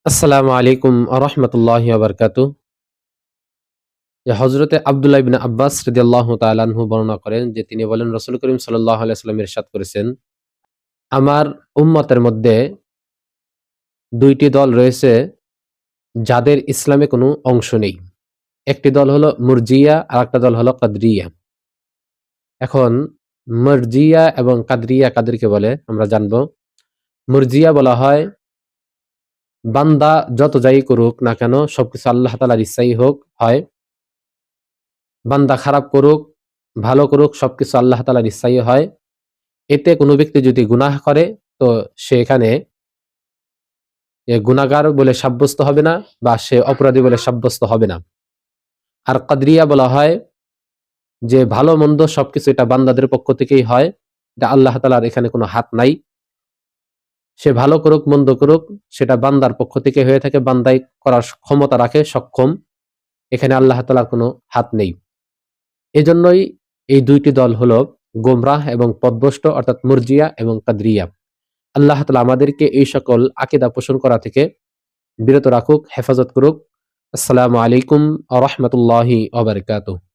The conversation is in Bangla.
আসসালামু আলাইকুম আরহামতুল্লাহি ওয়াবারকাতুহ। হযরতে আব্দুল্লাহ ইবনে আব্বাস রাদিয়াল্লাহু তাআলা আনহু বর্ণনা করেন যে তিনি বলেন রাসূল করিম সাল্লাল্লাহু আলাইহি ওয়াসাল্লাম ইরশাদ করেছেন, আমার উম্মতের মধ্যে ২ টি দল রয়েছে যাদের ইসলামে কোনো অংশ নেই। একটি দল হলো মুরজিয়া, আরেকটা দল হলো কাদরিয়া। এখন মুরজিয়া এবং কাদরিয়া কাদেরকে বলে আমরা জানব। মুরজিয়া বলা হয় বান্দা যত যাই করুক না কেন সবকিছু আল্লাহ তাআলার ইচ্ছাই হয়। বান্দা খারাপ করুক, ভালো করুক সবকিছু আল্লাহ তাআলার ইচ্ছাই হয়। এতে কোনো ব্যক্তি যদি গুনাহ করে তো সে এখানে গুনাহগার বলে সাব্যস্ত হবে না বা সে অপরাধী বলে সাব্যস্ত হবে না। আর কাদরিয়া বলা হয় যে ভালো মন্দ সবকিছু এটা বান্দাদের পক্ষ থেকেই হয়। এটা আল্লাহ তাআলার এখানে কোনো হাত নাই। সে ভালো করুক মন্দ করুক সেটা বান্দার পক্ষ থেকে হয়ে থাকে, বান্দাই করার ক্ষমতা রাখে, সক্ষম। এখানে আল্লাহ তাআলার কোনো হাত নেই। এজন্যই এই ২ টি দল হলো গোমরাহ এবং পথভ্রষ্ট, অর্থাৎ মুরজিয়া এবং কাদরিয়া। আল্লাহ তাআলা আমাদেরকে এই সকল আকীদা পোষণ করা থেকে বিরত রাখুক, হেফাজত করুক। আসসালামু আলাইকুম ওয়া রাহমাতুল্লাহি ওয়া বারাকাতুহু।